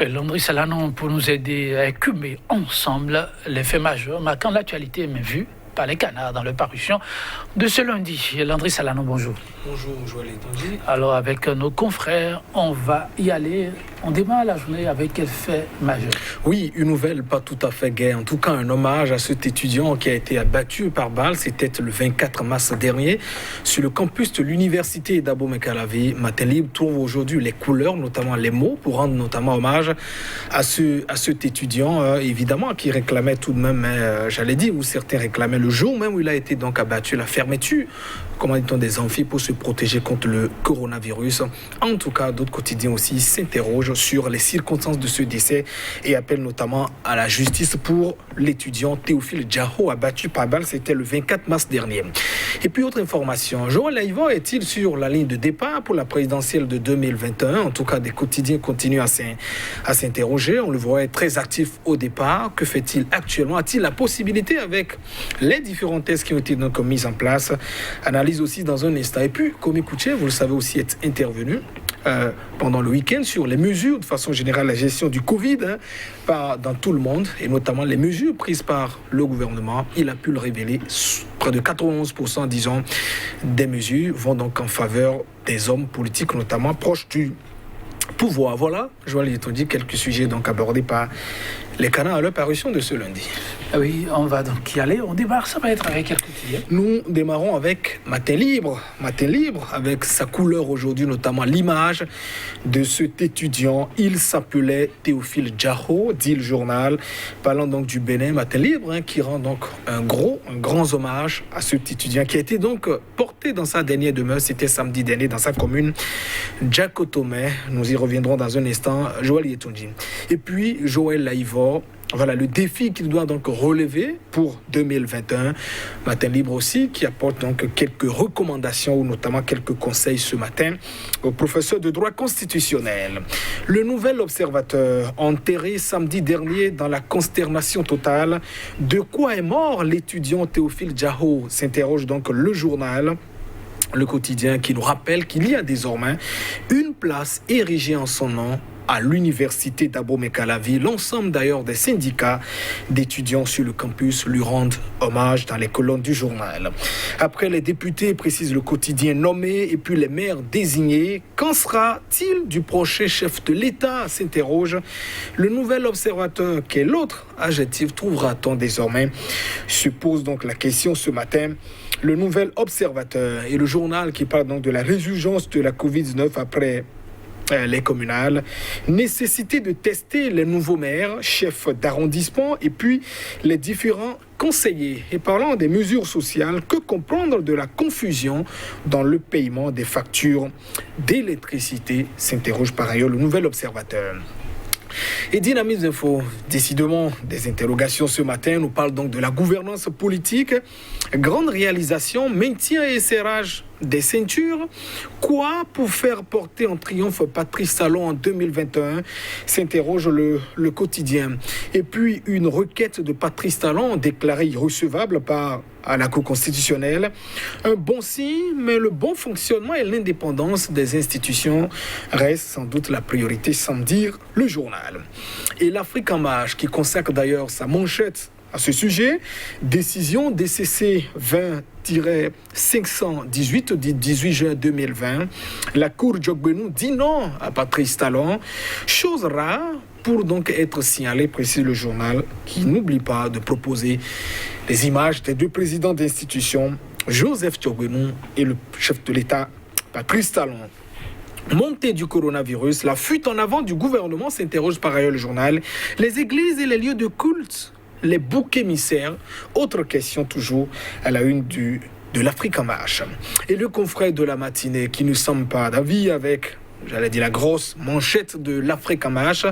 Landry Salanon pour nous aider à écumer ensemble les faits majeurs marquant l'actualité mais vue par les canards dans leur parution de ce lundi. Landry Salanon, bonjour. Bonjour, Joël Etonji. Alors, avec nos confrères, on va y aller. On démarre la journée avec quel fait majeur? Oui, une nouvelle pas tout à fait gaie. En tout cas, un hommage à cet étudiant qui a été abattu par balle. C'était le 24 mars dernier sur le campus de l'université d'Abomey-Calavi. Matin Libre trouve aujourd'hui les couleurs, notamment les mots, pour rendre notamment hommage à cet étudiant, évidemment, qui réclamait tout de même, j'allais dire, ou certains réclamaient le jour même où il a été donc abattu, la fermeture, comment dit-on, des amphis pour se protéger contre le coronavirus. En tout cas, d'autres quotidiens aussi s'interrogent sur les circonstances de ce décès et appellent notamment à la justice pour l'étudiant Théophile Djaho abattu par balle. C'était le 24 mars dernier. Et puis, autre information, Joël Laïva est-il sur la ligne de départ pour la présidentielle de 2021? En tout cas, des quotidiens continuent à s'interroger. On le voit très actif au départ. Que fait-il actuellement? A-t-il la possibilité, avec les différents tests qui ont été donc mis en place? Analyse aussi dans un instant. Et puis, Komi Kouché, vous le savez aussi, est intervenu pendant le week-end sur les mesures, de façon générale, la gestion du Covid dans tout le monde, et notamment les mesures prises par le gouvernement. Il a pu le révéler, près de 91%, disons, des mesures vont donc en faveur des hommes politiques, notamment proches du pouvoir. Voilà, Joël Etonji, quelques sujets donc abordés par les canards à leur parution de ce lundi. Oui, on va donc y aller. On démarre, ça va être avec quel quotidien? Nous démarrons avec Matin Libre. Matin Libre, avec sa couleur aujourd'hui, notamment l'image de cet étudiant. Il s'appelait Théophile Djaho, dit le journal. Parlant donc du Bénin, Matin Libre, qui rend donc un grand hommage à cet étudiant qui a été donc porté dans sa dernière demeure. C'était samedi dernier dans sa commune, Djakotomé. Nous y reviendrons dans un instant. Joël Etonji. Et puis, Joël Laïva. Voilà le défi qu'il doit donc relever pour 2021. Matin Libre aussi, qui apporte donc quelques recommandations ou notamment quelques conseils ce matin au professeur de droit constitutionnel. Le Nouvel Observateur, enterré samedi dernier dans la consternation totale. De quoi est mort l'étudiant Théophile Djaho? S'interroge donc le journal. Le quotidien qui nous rappelle qu'il y a désormais une place érigée en son nom à l'université d'Abomey-Calavi. L'ensemble d'ailleurs des syndicats d'étudiants sur le campus lui rendent hommage dans les colonnes du journal. Après les députés, précise le quotidien, nommés et puis les maires désignés, qu'en sera-t-il du prochain chef de l'État? S'interroge le Nouvel Observateur. Quel autre adjectif trouvera-t-on désormais? Se pose donc la question ce matin. Le Nouvel Observateur et le journal qui parle donc de la résurgence de la Covid-19 après les communales, nécessité de tester les nouveaux maires, chefs d'arrondissement et puis les différents conseillers. Et parlant des mesures sociales, que comprendre de la confusion dans le paiement des factures d'électricité? S'interroge par ailleurs le Nouvel Observateur. Et Dynamisme Info, décidément des interrogations ce matin, nous parle donc de la gouvernance politique. Grande réalisation, maintien et serrage des ceintures. Quoi pour faire porter en triomphe Patrice Talon en 2021? S'interroge le quotidien. Et puis une requête de Patrice Talon déclarée irrecevable à la Cour constitutionnelle. Un bon signe, mais le bon fonctionnement et l'indépendance des institutions restent sans doute la priorité, sans dire le journal. Et l'Afrique en marche, qui consacre d'ailleurs sa manchette à ce sujet, décision DCC 20-518 du 18 juin 2020. La Cour Djogbenou dit non à Patrice Talon. Chose rare pour donc être signalé, précise le journal, qui n'oublie pas de proposer les images des deux présidents d'institutions, Joseph Djogbenou et le chef de l'État, Patrice Talon. Montée du coronavirus, la fuite en avant du gouvernement, s'interroge par ailleurs le journal. Les églises et les lieux de culte, les boucs émissaires, autre question toujours à la une de l'Afrique en marche. Et le confrère de la matinée qui ne semble pas d'avis avec, j'allais dire, la grosse manchette de l'Afrique en marche.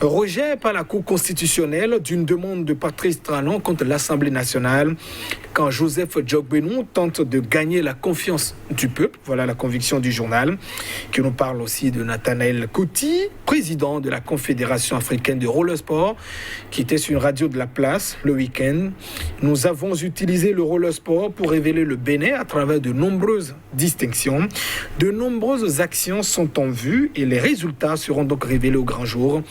Rejet par la Cour constitutionnelle d'une demande de Patrice Talon contre l'Assemblée nationale. quand Joseph Djogbenou tente de gagner la confiance du peuple. Voilà la conviction du journal, qui nous parle aussi de Nathanaël Coty, président de la Confédération africaine de roller sport, qui était sur une radio de la place le week-end. Nous avons utilisé le roller sport pour révéler le Bénin à travers de nombreuses distinctions. De nombreuses actions sont en vue et les résultats seront donc révélés au grand jour.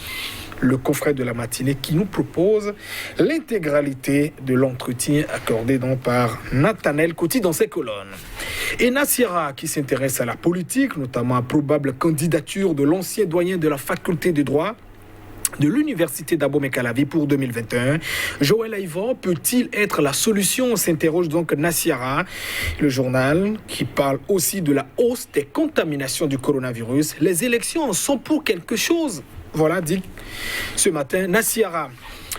Le confrère de la matinée qui nous propose l'intégralité de l'entretien accordé donc par Nathanaël Coty dans ses colonnes. Et Nassira qui s'intéresse à la politique, notamment à probable candidature de l'ancien doyen de la faculté de droit de l'université d'Abomey-Calavi pour 2021. Joël Aïvor peut-il être la solution, s'interroge donc Nassira, le journal qui parle aussi de la hausse des contaminations du coronavirus. Les élections en sont pour quelque chose. Voilà, dit ce matin Nassira.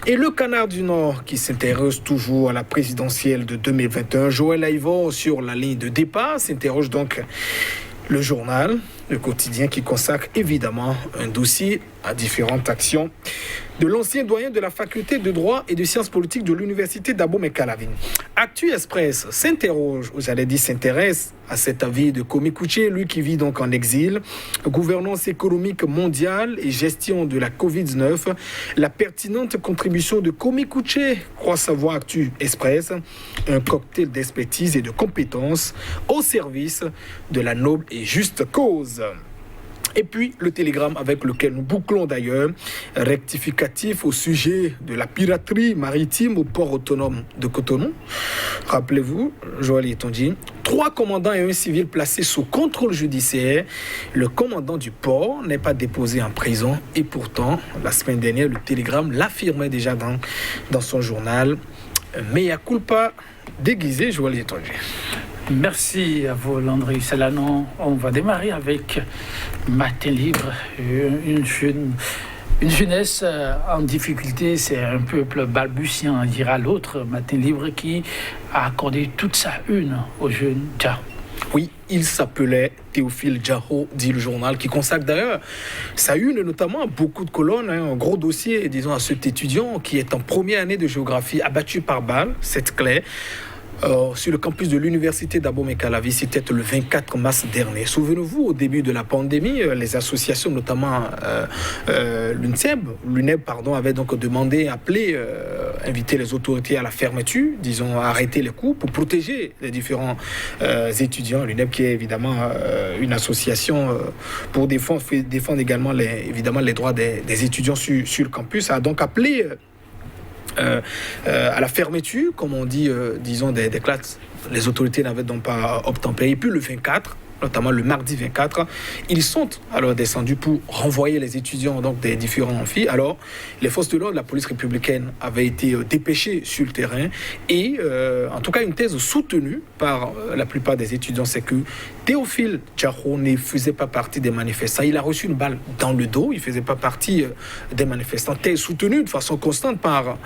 Et le Canard du Nord qui s'intéresse toujours à la présidentielle de 2021. Joël Aïvor sur la ligne de départ, s'interroge donc le journal, le quotidien qui consacre évidemment un dossier à différentes actions de l'ancien doyen de la faculté de droit et de sciences politiques de l'université d'Abomey-Calavi. Actu Express s'intéresse à cet avis de Kwame Kouché, lui qui vit donc en exil. Gouvernance économique mondiale et gestion de la Covid-19, la pertinente contribution de Kwame Kouché, croit savoir Actu Express, un cocktail d'expertise et de compétences au service de la noble et juste cause. Et puis, le télégramme avec lequel nous bouclons d'ailleurs, rectificatif au sujet de la piraterie maritime au port autonome de Cotonou. Rappelez-vous, Joël Yetonji, 3 commandants et un civil placés sous contrôle judiciaire. Le commandant du port n'est pas déposé en prison. Et pourtant, la semaine dernière, le télégramme l'affirmait déjà dans son journal. Mea culpa déguisé, Joël Yetonji. Merci à vous, Landry Salanon. On va démarrer avec Matin Libre, une jeunesse en difficulté. C'est un peuple balbutiant, dira l'autre. Matin Libre qui a accordé toute sa une au jeune Djahou. Oui, il s'appelait Théophile Djahou, dit le journal, qui consacre d'ailleurs sa une, notamment à beaucoup de colonnes, un gros dossier, disons, à cet étudiant qui est en première année de géographie, abattu par balle, c'est clair. Sur le campus de l'université d'Abomey-Calavi, c'était le 24 mars dernier. Souvenez-vous, au début de la pandémie, les associations, notamment l'UNEB, avaient donc demandé, appelé, invité les autorités à la fermeture, disons, à arrêter les cours pour protéger les différents étudiants. L'UNEB qui est évidemment une association pour défendre également les droits des étudiants sur le campus, a donc appelé à la fermeture, comme on dit, disons, des classes. Les autorités n'avaient donc pas obtempéré. Et puis le 24, notamment le mardi 24, ils sont alors descendus pour renvoyer les étudiants donc, des différents amphis. Alors, les forces de l'ordre, la police républicaine avaient été dépêchées sur le terrain et, en tout cas, une thèse soutenue par la plupart des étudiants, c'est que Théophile Djahou ne faisait pas partie des manifestants. Il a reçu une balle dans le dos, il ne faisait pas partie des manifestants. Thèse soutenue de façon constante par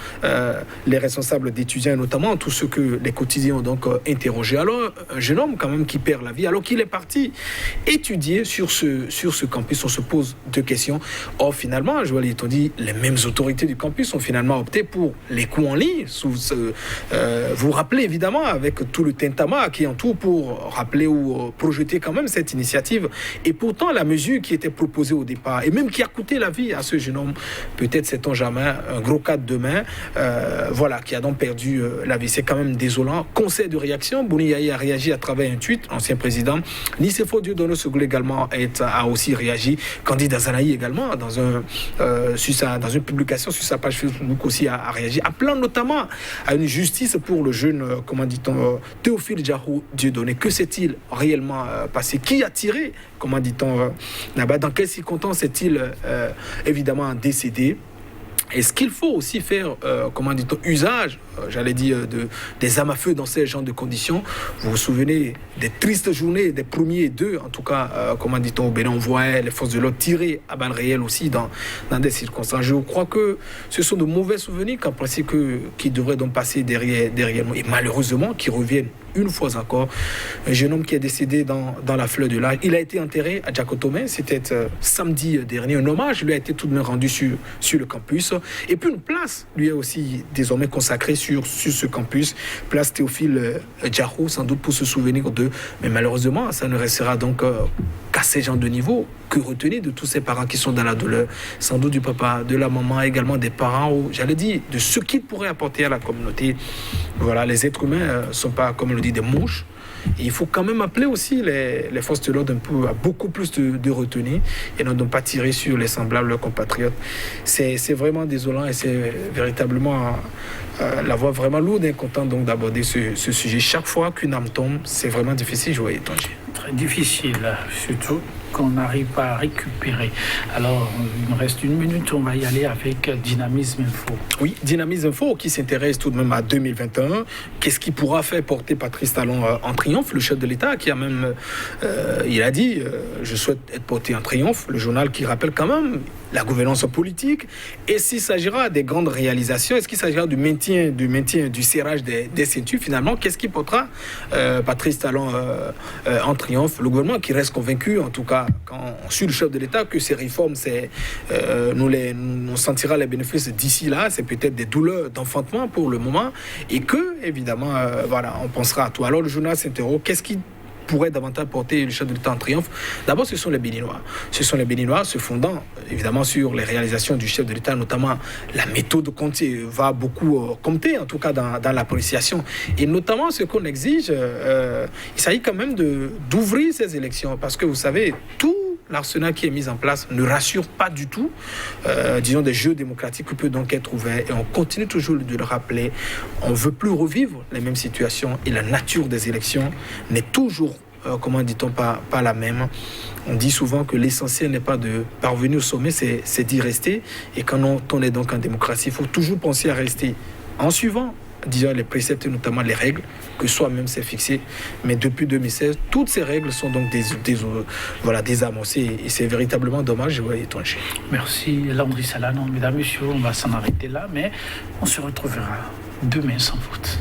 les responsables d'étudiants, et notamment tous ceux que les quotidiens ont donc interrogés. Alors, un jeune homme quand même qui perd la vie, alors qu'il est parti étudier sur ce campus, on se pose 2 questions. Or, finalement, Joël Yetonji, les mêmes autorités du campus ont finalement opté pour les cours en ligne. Vous vous rappelez évidemment avec tout le tintamarre qui entoure pour rappeler ou projeter quand même cette initiative. Et pourtant, la mesure qui était proposée au départ, et même qui a coûté la vie à ce jeune homme, peut-être sait-on jamais, un gros cas de demain, qui a donc perdu la vie. C'est quand même désolant. Conseil de réaction, Boni Yaye a réagi à travers un tweet, ancien président. Nicéphore Dieudonné Segou également a aussi réagi. Candidat Zanaï également, dans une publication sur sa page Facebook aussi a réagi, appelant notamment à une justice pour le jeune, Théophile Djahou Dieudonné. Que s'est-il réellement passé? Qui a tiré, là-bas? Dans quelles circonstances est-il évidemment décédé? Est-ce qu'il faut aussi faire, usage, des armes à feu dans ces genres de conditions? Vous vous souvenez des tristes journées des 1er 2, en tout cas, au Bénin, on voit les forces de l'ordre tirer à balles réelles aussi dans des circonstances. Je crois que ce sont de mauvais souvenirs qu'en principe qui devraient donc passer derrière nous et malheureusement qui reviennent une fois encore. Un jeune homme qui est décédé dans la fleur de l'âge. Il a été enterré à Djakotomé, c'était samedi dernier. Un hommage lui a été tout de même rendu sur le campus. Et puis une place lui est aussi désormais consacrée sur ce campus, place Théophile Djahou, sans doute pour se souvenir d'eux. Mais malheureusement, ça ne restera donc qu'à ces gens de niveau. Que retenir de tous ces parents qui sont dans la douleur, sans doute du papa, de la maman, également des parents, ou j'allais dire, de ce qu'ils pourraient apporter à la communauté. Voilà, les êtres humains ne sont pas, comme on le dit, des mouches. Et il faut quand même appeler aussi les forces de l'ordre un peu à beaucoup plus de retenue et ne pas tirer sur les semblables, leurs compatriotes. C'est vraiment désolant et c'est véritablement la voix vraiment lourde et content donc d'aborder ce sujet. Chaque fois qu'une âme tombe, c'est vraiment difficile, je voyais Tangier. Très difficile, surtout qu'on n'arrive pas à récupérer. Alors, il nous reste 1 minute, on va y aller avec Dynamisme Info. Oui, Dynamisme Info qui s'intéresse tout de même à 2021. Qu'est-ce qui pourra faire porter Patrice Talon en triomphe, le chef de l'État qui a même, il a dit, je souhaite être porté en triomphe, le journal qui rappelle quand même la gouvernance politique. Et s'il s'agira des grandes réalisations, est-ce qu'il s'agira du maintien, du serrage des ceintures, finalement, qu'est-ce qui portera Patrice Talon en triomphe? Le gouvernement qui reste convaincu, en tout cas, quand on suit le chef de l'État, que ces réformes, on sentira les bénéfices d'ici là, c'est peut-être des douleurs d'enfantement pour le moment, et que, évidemment, voilà, on pensera à tout. Alors le journal s'interroge, qu'est-ce qui pourrait davantage porter le chef de l'État en triomphe? D'abord, ce sont les Béninois. Ce sont les Béninois se fondant, évidemment, sur les réalisations du chef de l'État, notamment la méthode de compter va beaucoup compter, en tout cas dans l'appréciation. Et notamment, ce qu'on exige, il s'agit quand même d'ouvrir ces élections, parce que vous savez, tout l'arsenal qui est mis en place ne rassure pas du tout, disons, des jeux démocratiques qui peuvent donc être ouverts. Et on continue toujours de le rappeler. On ne veut plus revivre les mêmes situations et la nature des élections n'est toujours, comment dit-on, pas la même. On dit souvent que l'essentiel n'est pas de parvenir au sommet, c'est d'y rester. Et quand on est donc en démocratie, il faut toujours penser à rester en suivant, disons, les préceptes, notamment les règles que soi-même s'est fixé. Mais depuis 2016, toutes ces règles sont donc désamorcées et c'est véritablement dommage, je vois étranger. Merci Landry Salano. Mesdames, Messieurs, on va s'en arrêter là, mais on se retrouvera demain sans faute.